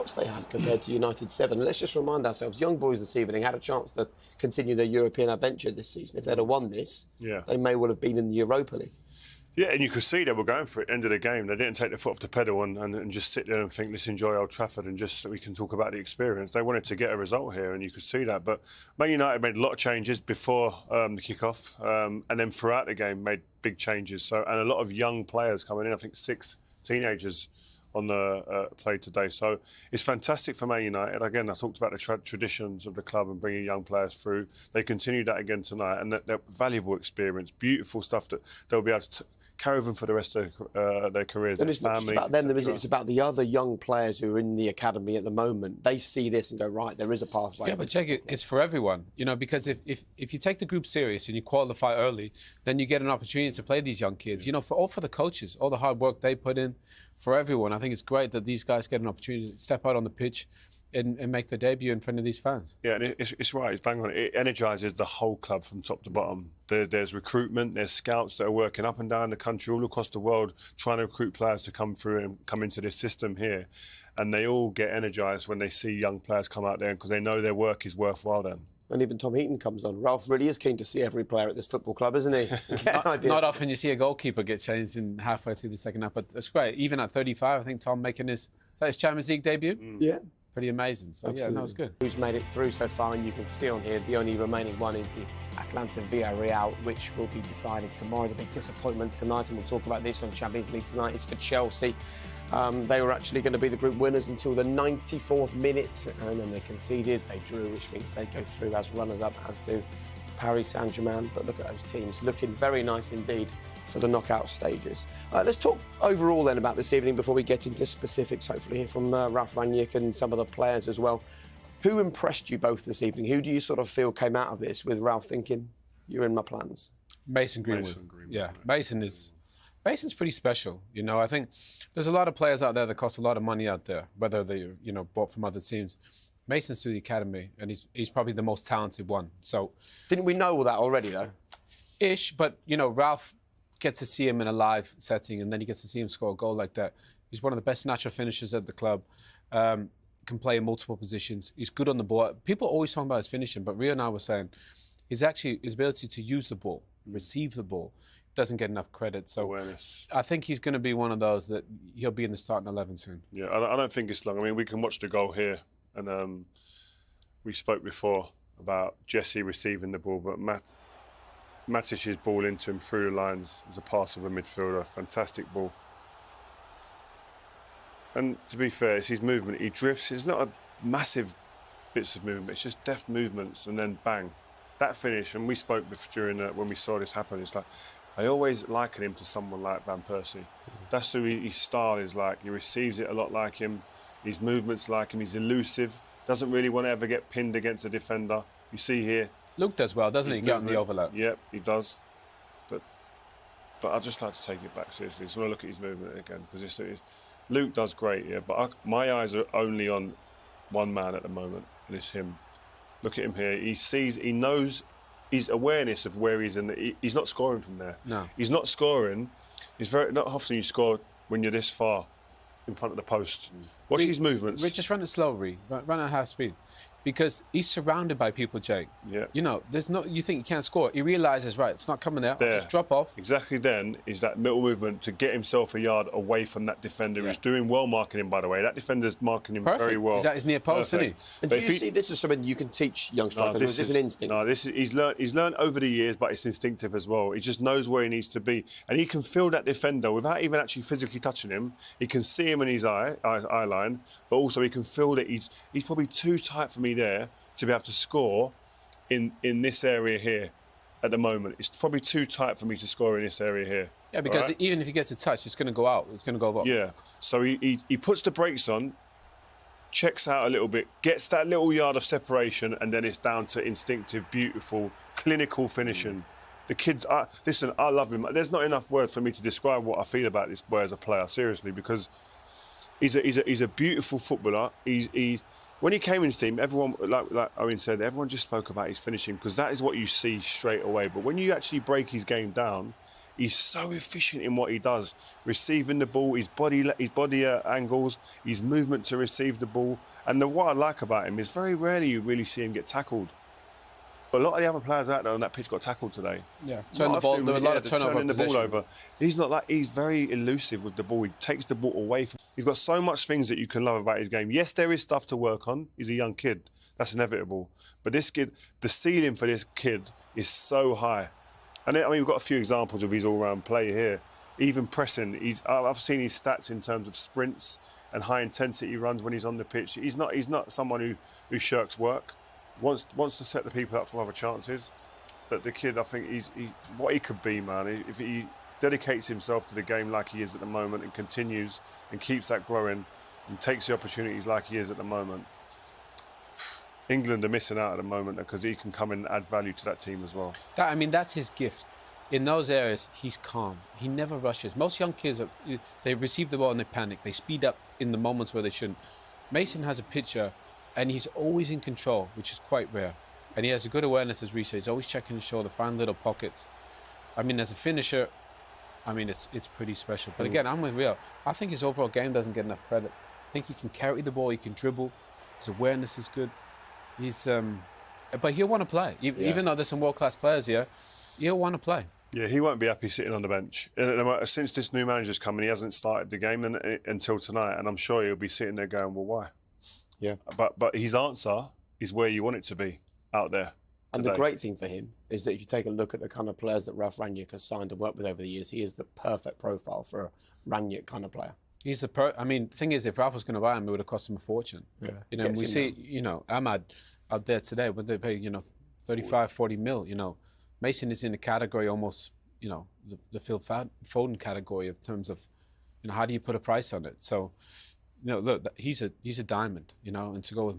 shots they had compared to United's 7. Let's just remind ourselves, young boys this evening had a chance to continue their European adventure this season. If they'd have won this, they may well have been in the Europa League. Yeah, and you could see they were going for it. End of the game, they didn't take their foot off the pedal and just sit there and think, let's enjoy Old Trafford and just so we can talk about the experience. They wanted to get a result here, and you could see that. But Man United made a lot of changes before the kick-off, and then throughout the game made big changes. So, and a lot of young players coming in. I think 6 teenagers on the play today. So it's fantastic for Man United. Again, I talked about the traditions of the club and bringing young players through. They continue that again tonight, and that valuable experience, beautiful stuff that they'll be able to carry them for the rest of their careers. And it's not just about them, it's about the other young players who are in the academy at the moment. They see this and go, right, there is a pathway. Yeah, but check it, it's for everyone, you know, because if you take the group serious and you qualify early, then you get an opportunity to play these young kids, you know, for the coaches, all the hard work they put in, for everyone. I think it's great that these guys get an opportunity to step out on the pitch and make their debut in front of these fans. Yeah, and it's right, it's bang on. It energises the whole club from top to bottom. There's recruitment, there's scouts that are working up and down the country, all across the world, trying to recruit players to come through and come into this system here. And they all get energised when they see young players come out there because they know their work is worthwhile then. And even Tom Heaton comes on. Ralf really is keen to see every player at this football club, isn't he? Not often you see a goalkeeper get changed in halfway through the second half, but that's great. Even at 35, I think Tom making his Champions League debut? Yeah. Pretty amazing. So, yeah, that was good. Who's made it through so far, and you can see on here, the only remaining one is the Atlanta Villarreal, which will be decided tomorrow. The big disappointment tonight, and we'll talk about this on Champions League tonight, is for Chelsea. They were actually going to be the group winners until the 94th minute, and then they conceded. They drew, which means they go through as runners-up, as do Paris Saint-Germain. But look at those teams, looking very nice indeed for the knockout stages. Let's talk overall then about this evening before we get into specifics, hopefully hear from Ralf Rangnick and some of the players as well. Who impressed you both this evening? Who do you sort of feel came out of this with Ralf thinking, you're in my plans? Mason Greenwood. Yeah, Mason's pretty special. You know, I think there's a lot of players out there that cost a lot of money out there, whether they're, you know, bought from other teams. Mason's through the academy, and he's probably the most talented one. So, didn't we know all that already, though? Ish, but, you know, Ralf gets to see him in a live setting, and then he gets to see him score a goal like that. He's one of the best natural finishers at the club. Can play in multiple positions. He's good on the ball. People always talk about his finishing, but Rio and I were saying his ability to use the ball, receive the ball, doesn't get enough credit. So awareness. I think he's going to be one of those that he'll be in the starting 11 soon. Yeah, I don't think it's long. I mean, we can watch the goal here, and we spoke before about Jesse receiving the ball, but Matic's ball into him through the lines as a pass of a midfielder. Fantastic ball. And to be fair, it's his movement. He drifts. It's not a massive bits of movement. It's just deft movements, and then bang. That finish, and we spoke during when we saw this happen, it's like, I always liken him to someone like Van Persie. That's who his style is like. He receives it a lot like him. His movements like him. He's elusive. Doesn't really want to ever get pinned against a defender. You see here. Luke does well, doesn't he? Get on the overlap. Yep, he does. But I'd just like to take it back seriously. Just want to look at his movement again, because Luke does great, yeah. But my eyes are only on one man at the moment, and it's him. Look at him here. He knows his awareness of where he's in. He's not scoring from there. No. He's not scoring. Not often you score when you're this far in front of the post. Watch his movements. Just run it slow, run at half speed. Because he's surrounded by people, Jake. Yeah. You know, you think you can't score. He realises, right, it's not coming there. I'll just drop off. Exactly then is that middle movement to get himself a yard away from that defender who's doing well marking him, by the way. That defender's marking him very well. He's at his near post, isn't he? And do you see this is something you can teach young strikers, or is this an instinct? No, he's learned over the years, but it's instinctive as well. He just knows where he needs to be. And he can feel that defender without even actually physically touching him. He can see him in his eye line, but also he can feel that he's probably too tight for me there to be able to score in this area here at the moment. It's probably too tight for me to score in this area here. Yeah, because even if he gets a touch, it's going to go out. It's going to go up. Yeah. So he puts the brakes on, checks out a little bit, gets that little yard of separation, and then it's down to instinctive, beautiful, clinical finishing. The kids, listen, I love him. There's not enough words for me to describe what I feel about this boy as a player, seriously, because he's a beautiful footballer. When he came into the team, everyone, like Owen said, everyone just spoke about his finishing, because that is what you see straight away. But when you actually break his game down, He's so efficient in what he does, receiving the ball, his body angles, his movement to receive the ball. And what I like about him is very rarely you really see him get tackled. But a lot of the other players out there on that pitch got tackled today. Yeah, there were a lot of turnover. Turning the ball over. He's not like, he's very elusive with the ball. He takes the ball away from. He's got so much things that you can love about his game. Yes, there is stuff to work on. He's a young kid. That's inevitable. But this kid, the ceiling for this kid is so high. And I mean, we've got a few examples of his all-round play here. Even pressing, I've seen his stats in terms of sprints and high intensity runs when he's on the pitch. He's not someone who shirks work. Wants to set the people up for other chances. But the kid, I think, what he could be, man. If he dedicates himself to the game like he is at the moment and continues and keeps that growing and takes the opportunities like he is at the moment, England are missing out at the moment because he can come and add value to that team as well. That's his gift. In those areas, he's calm. He never rushes. Most young kids, they receive the ball and they panic. They speed up in the moments where they shouldn't. Mason has a picture, and he's always in control, which is quite rare. And he has a good awareness, as Reece said. He's always checking his shoulder, find little pockets. As a finisher, it's pretty special. But again, I'm with Real. I think his overall game doesn't get enough credit. I think he can carry the ball, he can dribble. His awareness is good. But he'll want to play. Even though there's some world-class players here, he'll want to play. Yeah, he won't be happy sitting on the bench. Since this new manager's come in, he hasn't started the game until tonight, and I'm sure he'll be sitting there going, well, why? Yeah. But his answer is where you want it to be, out there. And the great thing for him is that if you take a look at the kind of players that Ralf Rangnick has signed and worked with over the years, he is the perfect profile for a Rangnick kind of player. He's the thing is, if Ralf was going to buy him, it would have cost him a fortune. Yeah. We see, Ahmad out there today, would they pay, 35, 40 mil, Mason is in the category almost, the Phil Foden category in terms of, how do you put a price on it? So, look, he's a diamond, and to go with,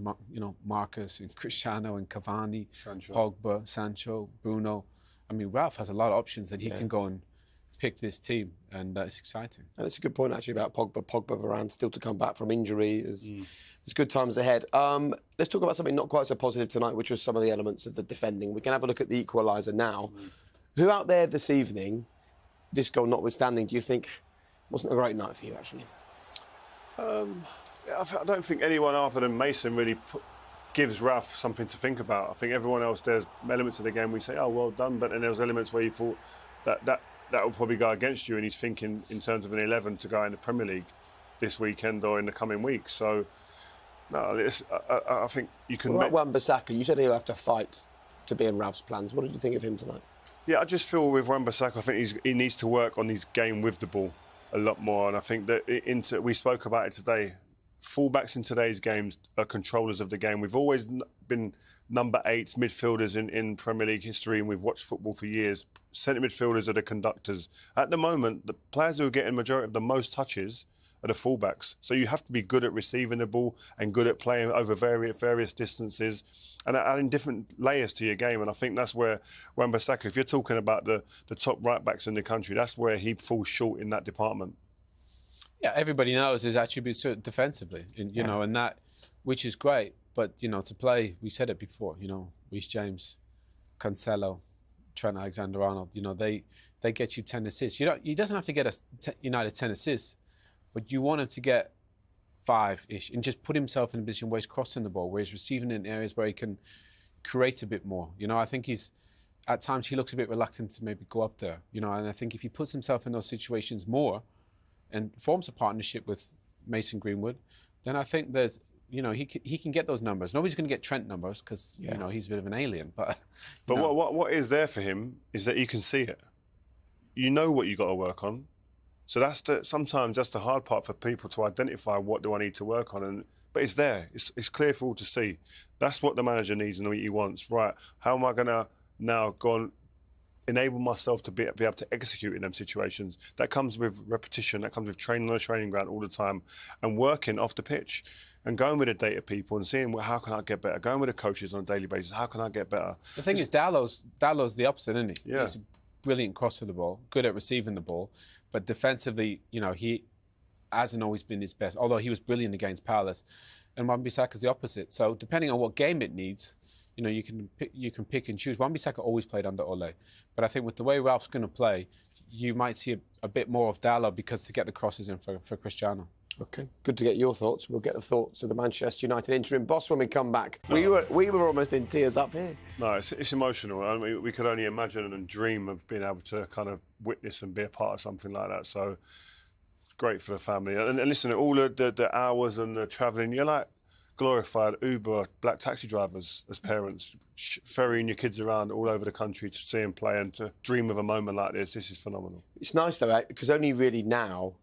Marcus and Cristiano and Cavani, Pogba, Sancho, Bruno. Ralf has a lot of options that he can go and pick this team, and it's exciting. And it's a good point, actually, about Pogba. Varane still to come back from injury. There's good times ahead. Let's talk about something not quite so positive tonight, which was some of the elements of the defending. We can have a look at the equaliser now. Who out there this evening, this goal notwithstanding, do you think wasn't a great night for you, actually? I don't think anyone other than Mason really gives Ralf something to think about. I think everyone else, there's elements of the game we say, oh, well done, but then there was elements where you thought that will probably go against you, and he's thinking in terms of an 11 to go in the Premier League this weekend or in the coming weeks. So, no, I think you can... What about Wan-Bissaka? You said he'll have to fight to be in Ralph's plans. What did you think of him tonight? Yeah, I just feel with Wan-Bissaka, I think he needs to work on his game with the ball a lot more. And I think that we spoke about it today. Fullbacks in today's games are controllers of the game. We've always been number 8s, midfielders in Premier League history, and we've watched football for years. Centre midfielders are the conductors. At the moment, the players who are getting majority of the most touches are the fullbacks. So you have to be good at receiving the ball and good at playing over various distances and adding different layers to your game. And I think that's where Wan-Bissaka, if you're talking about the top right-backs in the country, that's where he falls short in that department. Yeah, everybody knows his attributes defensively, and that, which is great. But, to play, we said it before, Reece James, Cancelo, Trent Alexander-Arnold, they get you 10 assists. He doesn't have to get United 10 assists, but you want him to get 5-ish and just put himself in a position where he's crossing the ball, where he's receiving in areas where he can create a bit more. I think at times he looks a bit reluctant to maybe go up there, and I think if he puts himself in those situations more and forms a partnership with Mason Greenwood, then I think there's, he can get those numbers. Nobody's going to get Trent numbers because, he's a bit of an alien. But what is there for him is that you can see it. You know what you got to work on. So sometimes that's the hard part for people to identify what do I need to work on. But it's there. It's clear for all to see. That's what the manager needs and what he wants. Right, how am I going to now go and enable myself to be able to execute in them situations? That comes with repetition. That comes with training on a training ground all the time and working off the pitch and going with the data people and seeing, well, how can I get better? Going with the coaches on a daily basis. How can I get better? The thing is, Dallow's the opposite, isn't he? Yeah. He's a brilliant crosser of the ball, good at receiving the ball, but defensively, he hasn't always been his best, although he was brilliant against Palace. And Wan-Bissaka's the opposite. So depending on what game it needs, you can pick and choose. Wan-Bissaka always played under Ole, but I think with the way Ralph's going to play, you might see a bit more of Dalot because to get the crosses in for Cristiano. OK, good to get your thoughts. We'll get the thoughts of the Manchester United interim boss when we come back. We were almost in tears up here. No, it's emotional. I mean, we could only imagine and dream of being able to kind of witness and be a part of something like that. So great for the family. And listen, all the hours and the travelling, you're like glorified Uber, black taxi drivers as parents, ferrying your kids around all over the country to see them play and to dream of a moment like this. This is phenomenal. It's nice, though, because only really now,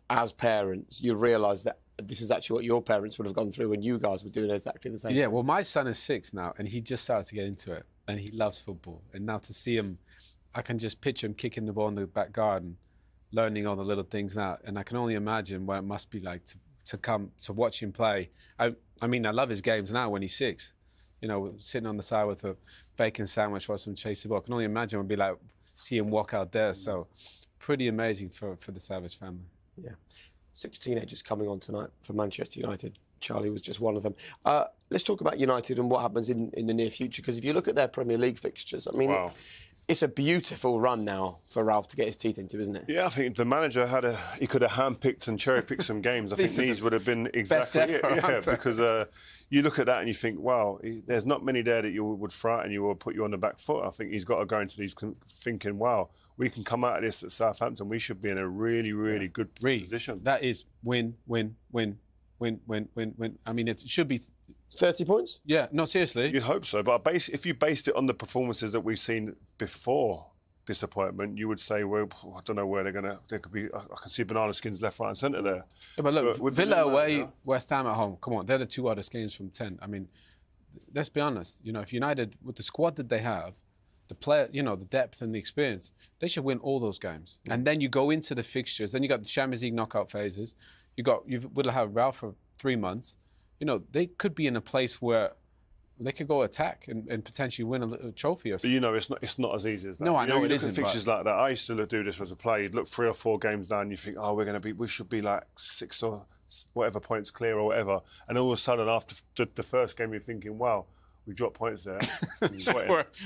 as parents, you realise that this is actually what your parents would have gone through when you guys were doing exactly the same Yeah, thing. well, my son is 6 now, and he just started to get into it, and he loves football. And now to see him, I can just picture him kicking the ball in the back garden, learning all the little things now. And I can only imagine what it must be like to come to watch him play. I mean, I love his games now when he's 6. You know, sitting on the side with a bacon sandwich or some chase the ball. I can only imagine it would be like see him walk out there. So pretty amazing for the Savage family. Yeah. 6 teenagers coming on tonight for Manchester United. Charlie was just one of them. Let's talk about United and what happens in the near future, because if you look at their Premier League fixtures, I mean, wow. It's a beautiful run now for Ralf to get his teeth into, isn't it? Yeah, I think the manager he could have handpicked and cherry-picked some games. I think these would have been exactly it. Yeah, because you look at that and you think, wow, there's not many there that you would frighten you or put you on the back foot. I think he's got to go into these thinking, wow, we can come out of this at Southampton. We should be in a really, really good position. That is win, win, win, win, win, win, win. I mean, it should be 30 points? Yeah, no, seriously. You'd hope so. But if you based it on the performances that we've seen before disappointment, you would say, well, I don't know where there could be, I can see banana skins left, right and centre there. Yeah, but look, Villa away, West Ham at home, come on, they're the 2 hardest games from 10. I mean, let's be honest, you know, if United, with the squad that they have, the player, you know, the depth and the experience, they should win all those games. And then you go into the fixtures, then you got the Champions League knockout phases, we'll have Ralf for 3 months. You know, they could be in a place where they could go attack and potentially win a trophy or something. But you know, it's not as easy as that. No, I know it isn't. Fixtures like that. I used to do this as a player. You'd look 3 or 4 games down, and you think, oh, we should be like 6 or whatever points clear or whatever. And all of a sudden, after the first game, you're thinking, wow, we dropped points there.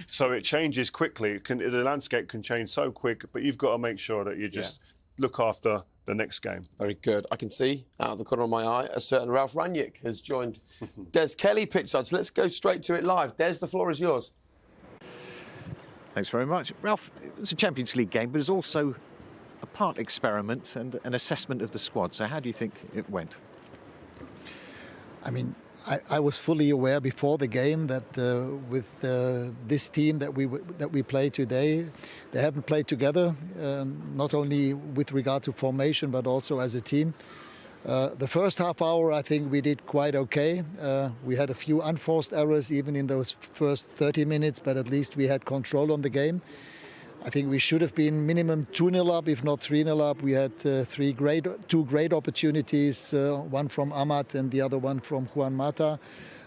So it changes quickly. The landscape can change so quick, but you've got to make sure that you just look after the next game. Very good. I can see out of the corner of my eye a certain Ralf Rangnick has joined Des Kelly pitchside. So let's go straight to it live. Des, the floor is yours. Thanks very much. Ralf, it was a Champions League game, but it's also a part experiment and an assessment of the squad. So how do you think it went? I mean, I was fully aware before the game that with this team that we play today, they haven't played together, not only with regard to formation but also as a team. The first half hour, I think we did quite okay. We had a few unforced errors even in those first 30 minutes, but at least we had control on the game. I think we should have been minimum 2-0 up, if not 3-0 up. We had 2 great opportunities, one from Ahmad and the other one from Juan Mata.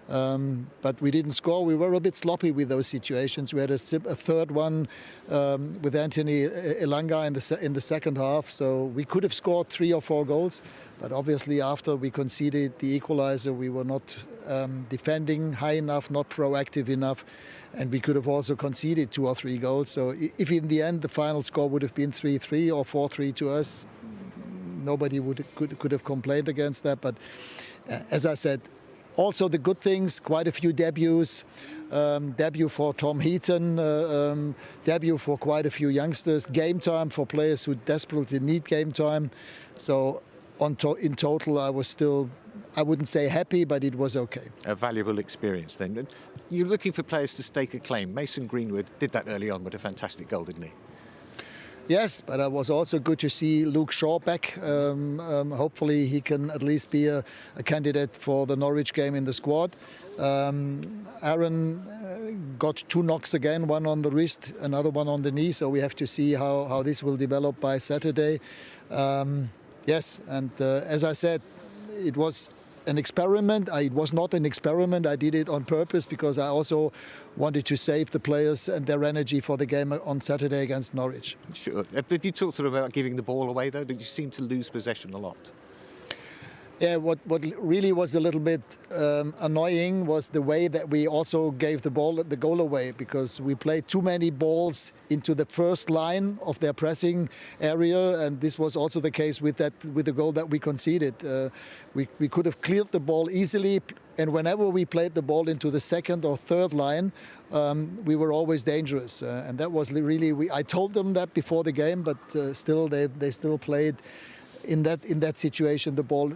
But we didn't score. We were a bit sloppy with those situations. We had a third one with Anthony Elanga in the second half. So we could have scored 3 or 4 goals. But obviously after we conceded the equaliser, we were not defending high enough, not proactive enough. And we could have also conceded 2 or 3 goals. So if in the end the final score would have been 3-3 or 4-3 to us, nobody could have complained against that. But as I said, also the good things, quite a few debuts. Debut for Tom Heaton, debut for quite a few youngsters, game time for players who desperately need game time. So in total, I wouldn't say happy, but it was okay. A valuable experience then. You're looking for players to stake a claim. Mason Greenwood did that early on with a fantastic goal, didn't he? Yes, but it was also good to see Luke Shaw back. Hopefully he can at least be a candidate for the Norwich game in the squad. Aaron got 2 knocks again, one on the wrist, another one on the knee, so we have to see how this will develop by Saturday. Yes, and as I said, it was an experiment. It was not an experiment. I did it on purpose because I also wanted to save the players and their energy for the game on Saturday against Norwich. Sure. But you talked sort of about giving the ball away, though. Did you seem to lose possession a lot? Yeah, what really was a little bit annoying was the way that we also gave the goal away, because we played too many balls into the first line of their pressing area, and this was also the case with the goal that we conceded. We could have cleared the ball easily, and whenever we played the ball into the second or third line, we were always dangerous, and that was really. I told them that before the game, but still they still played in that situation the ball.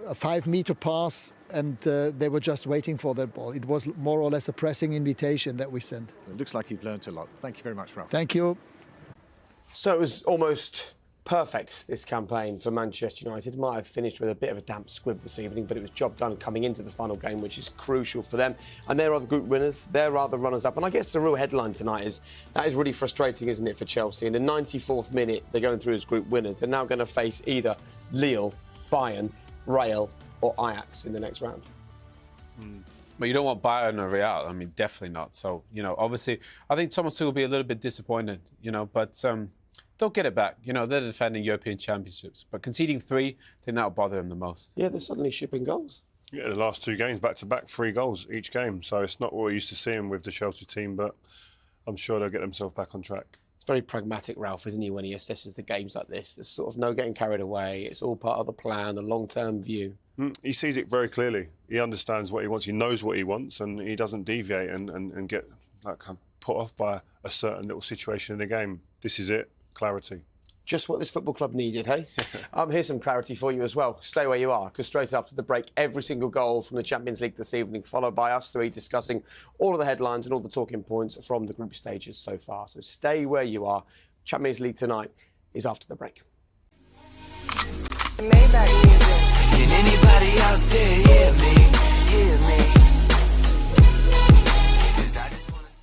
A 5-meter pass, and they were just waiting for that ball. It was more or less a pressing invitation that we sent. It looks like you've learnt a lot. Thank you very much, Ralf. Thank you. So it was almost perfect, this campaign for Manchester United. Might have finished with a bit of a damp squib this evening, but it was job done coming into the final game, which is crucial for them. And there are the group winners, there are the runners-up. And I guess the real headline tonight is, that is really frustrating, isn't it, for Chelsea? In the 94th minute, they're going through as group winners. They're now going to face either Lille, Bayern, Real or Ajax in the next round. But you don't want Bayern or Real. I mean, definitely not. So, obviously, I think Thomas Tuchel will be a little bit disappointed, but they'll get it back. They're defending European championships. But conceding 3, I think that'll bother them the most. Yeah, they're suddenly shipping goals. Yeah, the last 2 games, back-to-back, 3 goals each game. So it's not what we're used to seeing with the Chelsea team, but I'm sure they'll get themselves back on track. Very pragmatic, Ralf, isn't he, when he assesses the games like this? There's sort of no getting carried away. It's all part of the plan, the long-term view. He sees it very clearly. He understands what he wants. He knows what he wants, and he doesn't deviate and get put off by a certain little situation in the game. This is it. Clarity. Just what this football club needed, hey? Here's some clarity for you as well. Stay where you are, because straight after the break, every single goal from the Champions League this evening, followed by us 3 discussing all of the headlines and all the talking points from the group stages so far. So stay where you are. Champions League tonight is after the break. Can anybody out there hear me? Hear me?